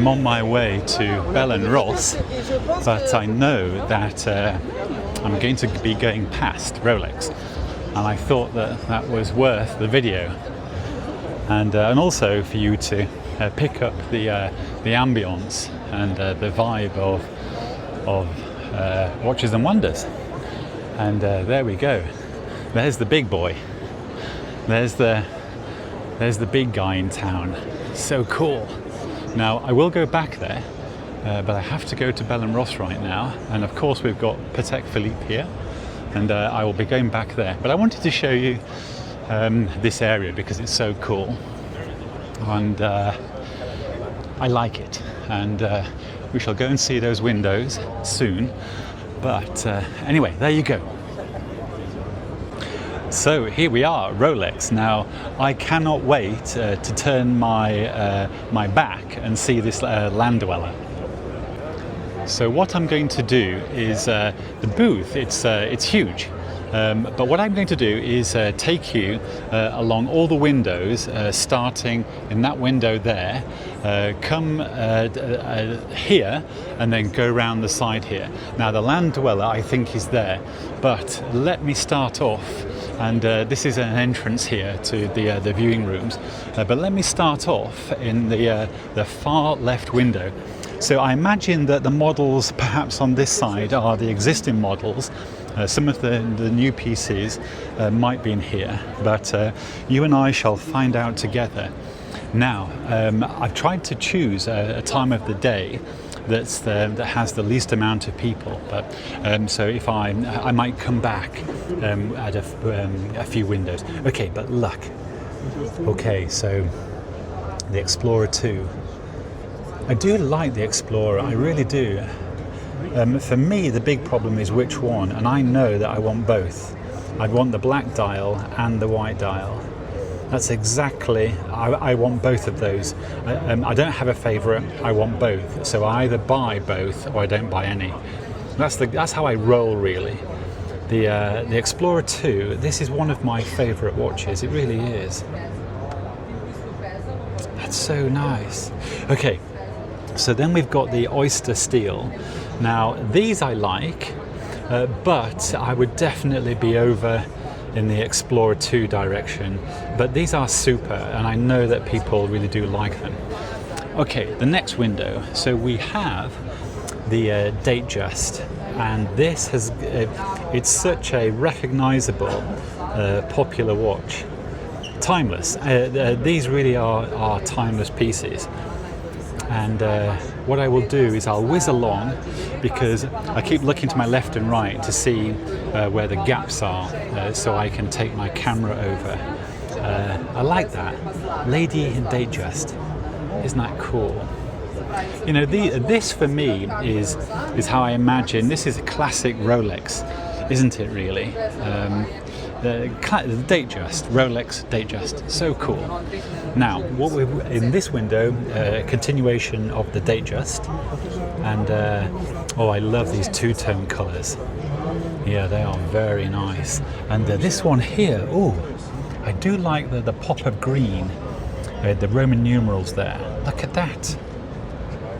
on my way to Bell & Ross, but I know that I'm going to be going past Rolex, and I thought that that was worth the video, and also for you to pick up the ambience and the vibe of Watches and Wonders. And there we go. There's the big boy. There's the big guy in town. So cool. Now I will go back there, but I have to go to Bell & Ross right now, and of course we've got Patek Philippe here, and I will be going back there. But I wanted to show you this area because it's so cool, and I like it, and we shall go and see those windows soon. But anyway, there you go. So here we are, Rolex. Now I cannot wait to turn my back and see this land dweller. So what I'm going to do is the booth. It's huge. But what I'm going to do is take you along all the windows, starting in that window there, come here, and then go round the side here. Now the land dweller I think is there, but let me start off, and this is an entrance here to the viewing rooms, but let me start off in the far left window. So I imagine that the models perhaps on this side are the existing models. Some of the new pieces might be in here, but you and I shall find out together. Now, I've tried to choose a time of the day that has the least amount of people, but so if I might come back at a few windows. Okay, but look. Okay, so the Explorer 2. I do like the Explorer, I really do. For me, the big problem is which one, and I know that I want both. I'd want the black dial and the white dial. That's exactly, I want both of those. I don't have a favourite, I want both. So I either buy both or I don't buy any. That's how I roll, really. The Explorer 2, this is one of my favourite watches, it really is. That's so nice. Okay. So then we've got the Oyster Steel. Now these I like, but I would definitely be over in the Explorer 2 direction. But these are super, and I know that people really do like them. Okay, the next window. So we have the Datejust, and this has it's such a recognizable, popular watch. Timeless. These really are timeless pieces. And what I will do is I'll whiz along, because I keep looking to my left and right to see where the gaps are, so I can take my camera over. I like that. Lady in Datejust. Isn't that cool? You know, this for me is how I imagine. This is a classic Rolex, isn't it really? The Datejust, Rolex Datejust, so cool. Now, what we're in this window, continuation of the Datejust, and oh, I love these two-tone colours. Yeah, they are very nice. And this one here, oh, I do like the pop of green, the Roman numerals there. Look at that.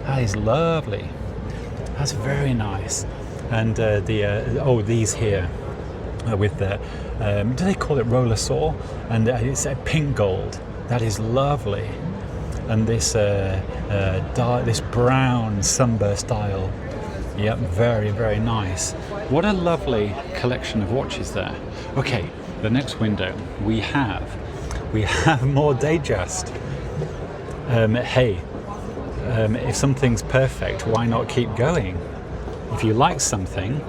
That is lovely. That's very nice. And oh, these here. With the, do they call it roller saw? And it's a pink gold. That is lovely. And this this brown sunburst dial. Yep, very, very nice. What a lovely collection of watches there. Okay, the next window we have more Datejust. Hey, if something's perfect, why not keep going? If you like something,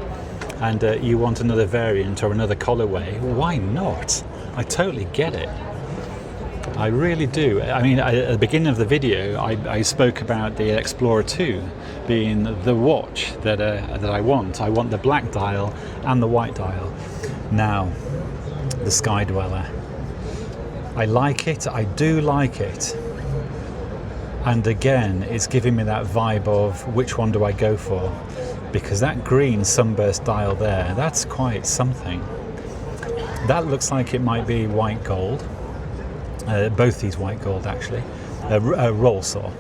and you want another variant or another colorway, why not? I totally get it. I really do. I mean, at the beginning of the video, I spoke about the Explorer 2 being the watch that I want. I want the black dial and the white dial. Now, the Sky Dweller. I like it. I do like it. And again, it's giving me that vibe of which one do I go for? Because that green sunburst dial there, that's quite something. That looks like it might be white gold. Both these white gold actually. Roll saw.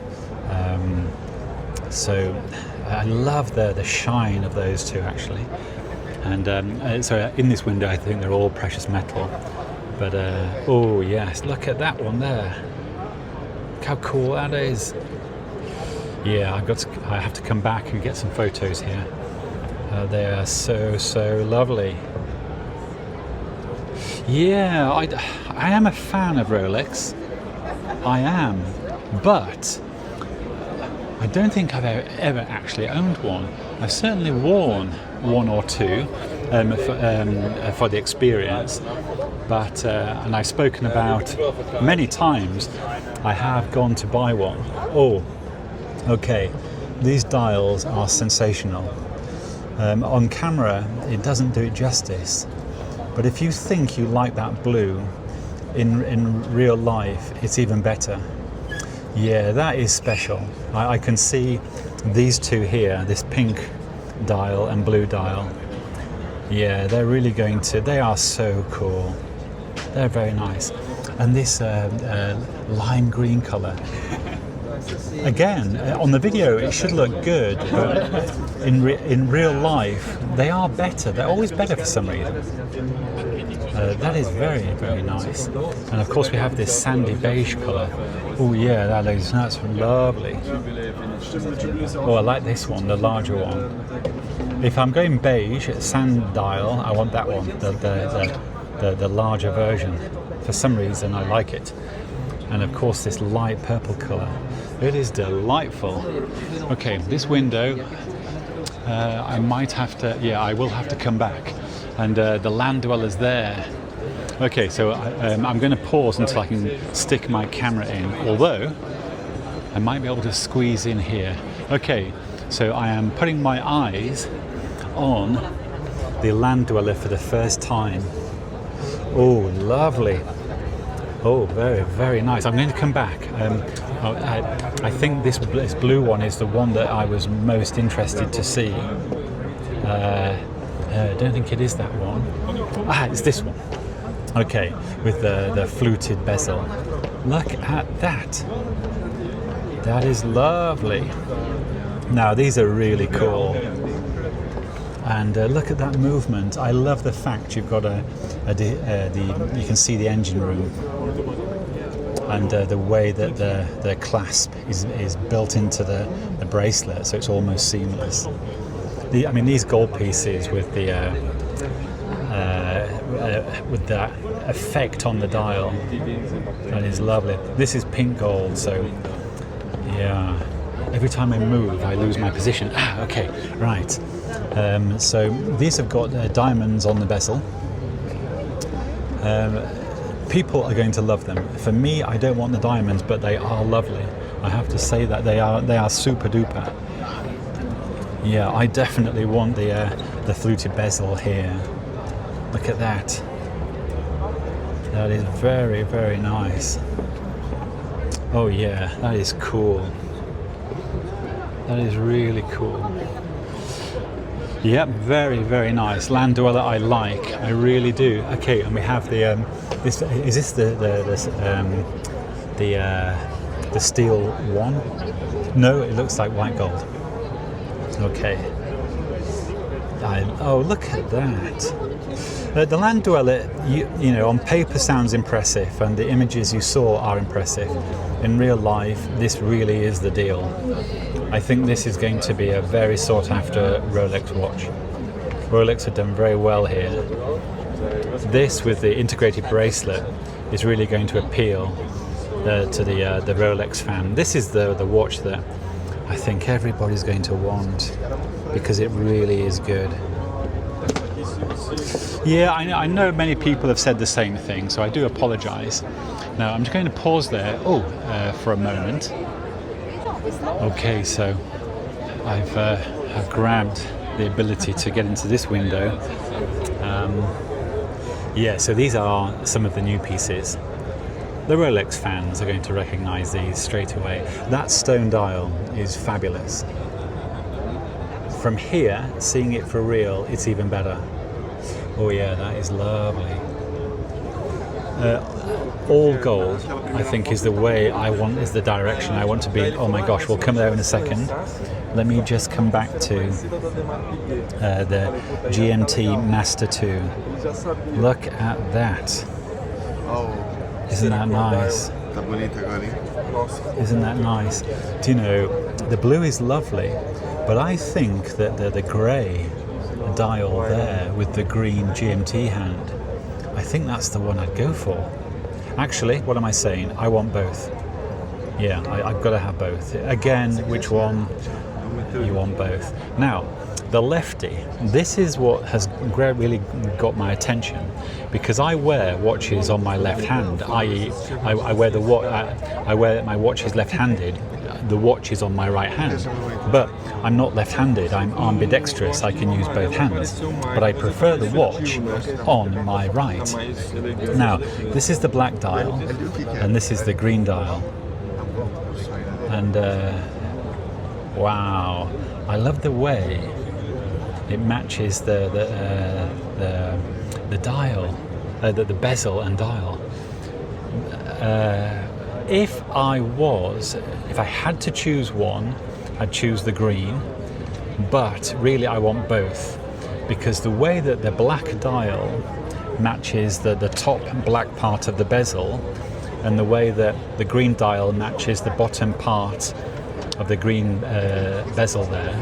So I love the shine of those two actually. And so in this window I think they're all precious metal. But oh yes, look at that one there. Look how cool that is. Yeah, I have to come back and get some photos here. They are so lovely. Yeah, I am a fan of Rolex. I am, but I don't think I've ever actually owned one. I've certainly worn one or two for the experience, but and I've spoken about many times. I have gone to buy one. Oh, okay. These dials are sensational. On camera, it doesn't do it justice. But if you think you like that blue, in real life, it's even better. Yeah, that is special. I can see these two here, this pink dial and blue dial. Yeah, they're really they are so cool. They're very nice. And this lime green colour. Again, on the video it should look good, but in real life they are better. They're always better for some reason. That is very nice. And of course we have this sandy beige colour. Oh yeah, that's lovely. Oh, I like this one, the larger one. If I'm going beige, sand dial, I want that one, the larger version. For some reason I like it. And of course this light purple colour. It is delightful. Okay, this window, I might have to, I will have to come back. And the land dweller's there. Okay, so I'm going to pause until I can stick my camera in, although I might be able to squeeze in here. Okay, so I am putting my eyes on the land dweller for the first time. Oh, lovely. Oh, very nice. I'm going to come back. I think this blue one is the one that I was most interested to see. I don't think it is that one. It's this one. Okay, with the fluted bezel. Look at that. That is lovely. Now these are really cool. And look at that movement. I love the fact you've got you can see the engine room, and the way that the clasp is built into the bracelet, so it's almost seamless. I mean, these gold pieces with that effect on the dial, that is lovely. This is pink gold, so yeah. Every time I move, I lose my position. Okay, right. So these have got diamonds on the bezel. People are going to love them. For me, I don't want the diamonds, but they are lovely. I have to say that they are super duper. Yeah, I definitely want the fluted bezel here. Look at that. That is very nice. Oh yeah, that is cool. That is really cool. Yep, very nice. Land dweller I like. I really do. Okay, and we have the is this the steel one? No, it looks like white gold. Okay. Oh, look at that. The land dweller, you know, on paper sounds impressive, and the images you saw are impressive. In real life, this really is the deal. I think this is going to be a very sought after Rolex watch. Rolex have done very well here. This with the integrated bracelet is really going to appeal to the Rolex fan. This is the watch that I think everybody's going to want because it really is good. Yeah, I know many people have said the same thing, so I do apologise. Now I'm just going to pause there for a moment. Okay, so I've grabbed the ability to get into this window. Yeah, so these are some of the new pieces. The Rolex fans are going to recognise these straight away. That stone dial is fabulous. From here, seeing it for real, it's even better. Oh yeah, that is lovely. All gold, I think, is the way I want, is the direction I want to be. Oh my gosh, we'll come there in a second. Let me just come back to the GMT Master 2. Look at that. Isn't that nice? Isn't that nice? Do you know, the blue is lovely, but I think that the grey dial there with the green GMT hand, I think that's the one I'd go for. Actually, what am I saying? I want both. Yeah, I've got to have both. Again, which one? You want both. Now, the lefty, this is what has really got my attention, because I wear watches on my left hand, i.e. I wear my watch is left-handed, the watch is on my right hand. But I'm not left-handed, I'm ambidextrous, I can use both hands. But I prefer the watch on my right. Now, this is the black dial, and this is the green dial. And wow, I love the way it matches the dial, the bezel and dial. If I had to choose one, I'd choose the green, but really I want both, because the way that the black dial matches the top black part of the bezel, and the way that the green dial matches the bottom part of the green bezel there,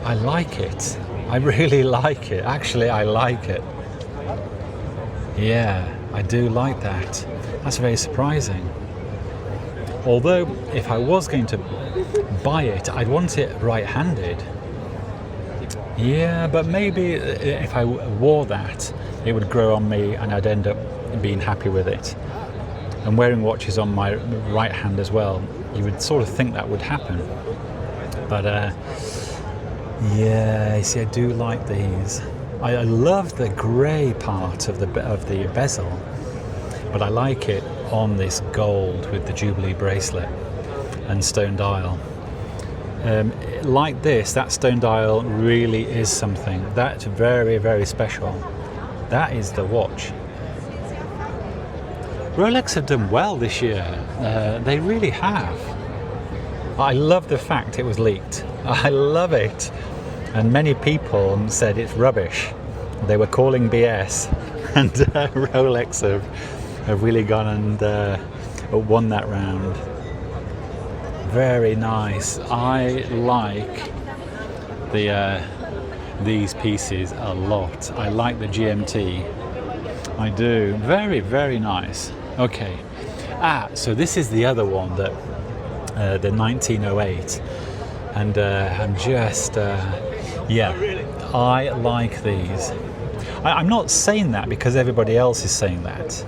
I like it. I really like it. Actually, I like it. Yeah, I do like that. That's very surprising. Although, if I was going to buy it, I'd want it right-handed. Yeah, but maybe if I wore that, it would grow on me and I'd end up being happy with it. And wearing watches on my right hand as well, you would sort of think that would happen. But yeah, you see, I do like these. I love the grey part of the bezel, but I like it on this gold with the Jubilee bracelet and stone dial. Like this, that stone dial really is something. That's very, very special. That is the watch. Rolex have done well this year. They really have. I love the fact it was leaked. I love it. And many people said it's rubbish. They were calling BS. And Rolex have really gone and won that round. Very nice. I like these pieces a lot. I like the GMT. I do. Very, very nice. Okay. So this is the other one, that the 1908. And I'm just, yeah, I like these. I'm not saying that because everybody else is saying that.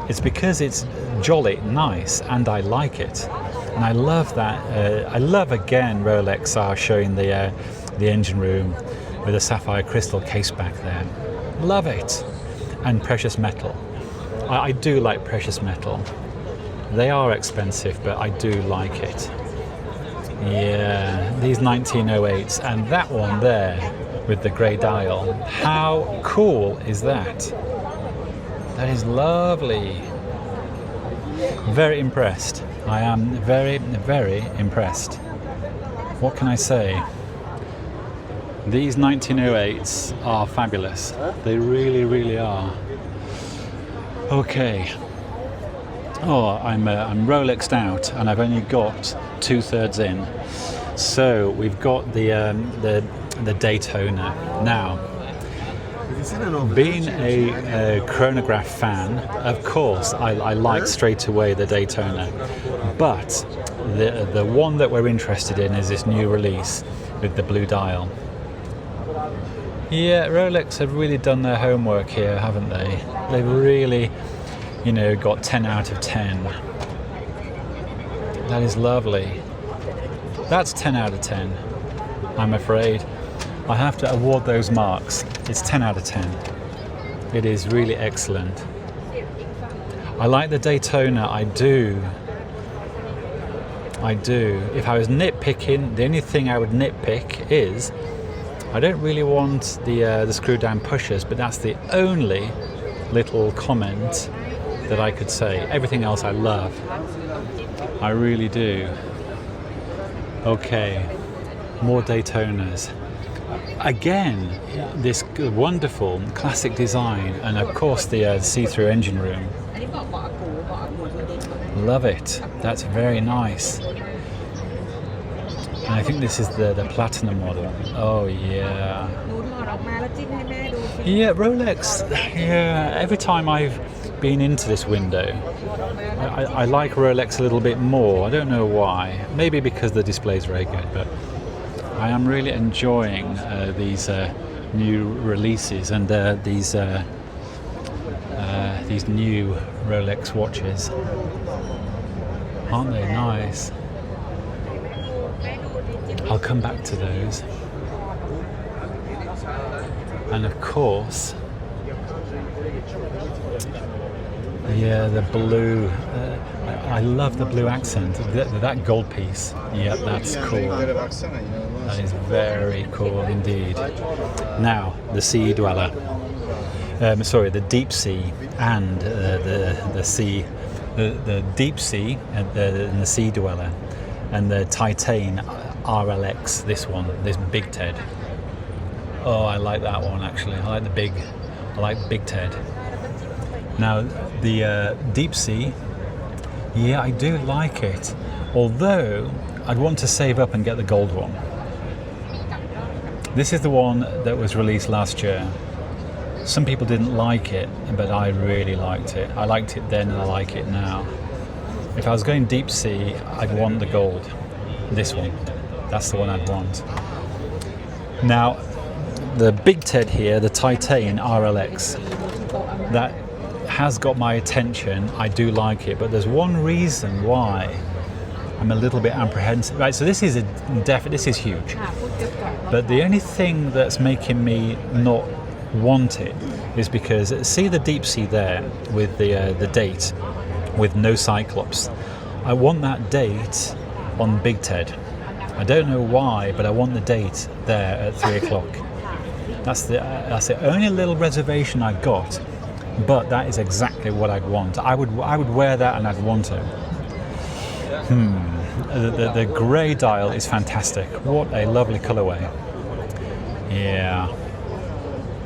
It's because it's jolly nice and I like it. And I love that. I love, again, Rolex are showing the engine room with a sapphire crystal case back there. Love it. And precious metal. I do like precious metal. They are expensive, but I do like it. Yeah, these 1908s, and that one there with the grey dial. How cool is that? That is lovely. Very impressed. I am very, very impressed. What can I say? These 1908s are fabulous. They really, really are. Okay. Oh, I'm Rolexed out, and I've only got 2/3 in. So we've got the Daytona. Now, being a chronograph fan, of course, I like straight away the Daytona. But the one that we're interested in is this new release with the blue dial. Yeah, Rolex have really done their homework here, haven't they? They've really, got 10 out of 10. That is lovely. That's 10 out of 10, I'm afraid. I have to award those marks. It's 10 out of 10. It is really excellent. I like the Daytona, I do. If I was nitpicking, the only thing I would nitpick is I don't really want the screw down pushers, but that's the only little comment that I could say. Everything else I love. I really do. Okay, more Daytonas. Again, this wonderful classic design, and of course the see-through engine room. Love it. That's very nice. And I think this is the platinum model. Oh yeah. Yeah, Rolex. Yeah, every time I've been into this window, I like Rolex a little bit more. I don't know why. Maybe because the display is very good, but I am really enjoying these new releases and these new Rolex watches. Aren't they nice? I'll come back to those. And of course, yeah, the blue. I love the blue accent. That gold piece. Yep, that's cool. That is very cool indeed. Now, the Sea Dweller. Sorry, the Deep Sea and the Sea. The Deep Sea and the Sea Dweller. And the Titan RLX, this one, this Big Ted. Oh, I like that one actually. I like Big Ted. Now, the Deep Sea, yeah, I do like it. Although, I'd want to save up and get the gold one. This is the one that was released last year. Some people didn't like it, but I really liked it. I liked it then and I like it now. If I was going Deep Sea, I'd want the gold. This one. That's the one I'd want. Now, the Big Ted here, the Titan RLX, that has got my attention. I do like it, but there's one reason why I'm a little bit apprehensive. Right, so this is this is huge. But the only thing that's making me not want it is because see the Deep Sea there with the date with no Cyclops. I want that date on Big Ted. I don't know why, but I want the date there at 3 o'clock. That's the only little reservation I've got, but that is exactly what I'd want. I would wear that and I'd want it. The grey dial is fantastic. What a lovely colourway. Yeah.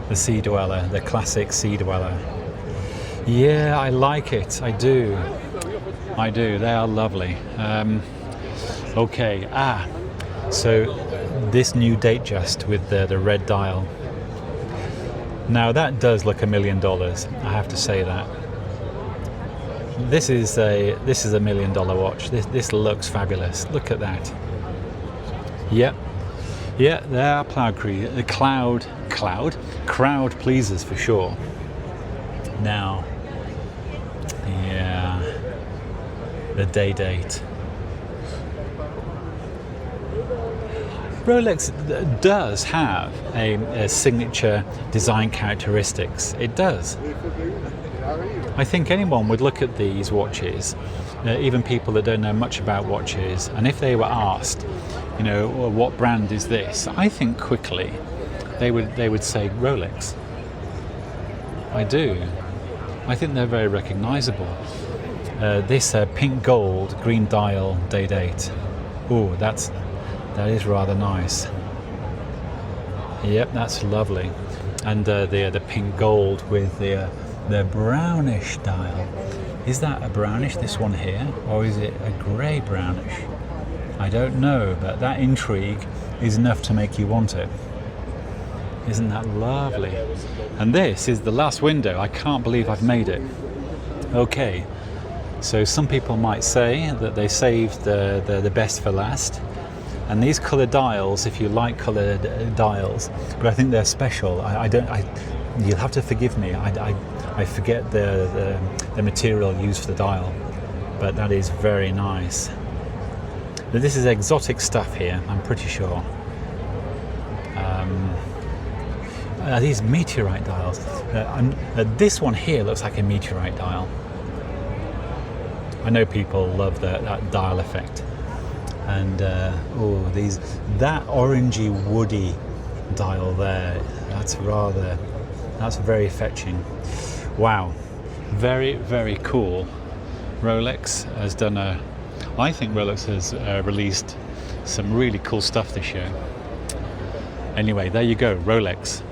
The Sea Dweller, the classic Sea Dweller. Yeah, I like it. I do. They are lovely. Okay. So this new Datejust with the red dial. Now that does look $1 million. I have to say that. This is a $1 million watch. This looks fabulous. Look at that. Yep. Yeah, there are crowd pleasers for sure. Now, yeah, the date. Rolex does have a signature design characteristics. It does. I think anyone would look at these watches, even people that don't know much about watches, and if they were asked, you know, what brand is this? I think quickly they would say Rolex. I do. I think they're very recognizable. This pink gold green dial date. Oh, that is rather nice. Yep, that's lovely. And the pink gold with the brownish dial. Is that a brownish, this one here, or is it a grey brownish? I don't know, but that intrigue is enough to make you want it. Isn't that lovely? And this is the last window. I can't believe I've made it. Okay, so some people might say that they saved the best for last. And these coloured dials, if you like coloured dials, but I think they're special. You'll have to forgive me. I forget the material used for the dial, but that is very nice. This is exotic stuff here, I'm pretty sure. These meteorite dials. This one here looks like a meteorite dial. I know people love that dial effect. And that orangey woody dial there, that's very fetching. Wow. Very, very cool. Rolex has done I think Rolex has released some really cool stuff this year. Anyway, there you go, Rolex.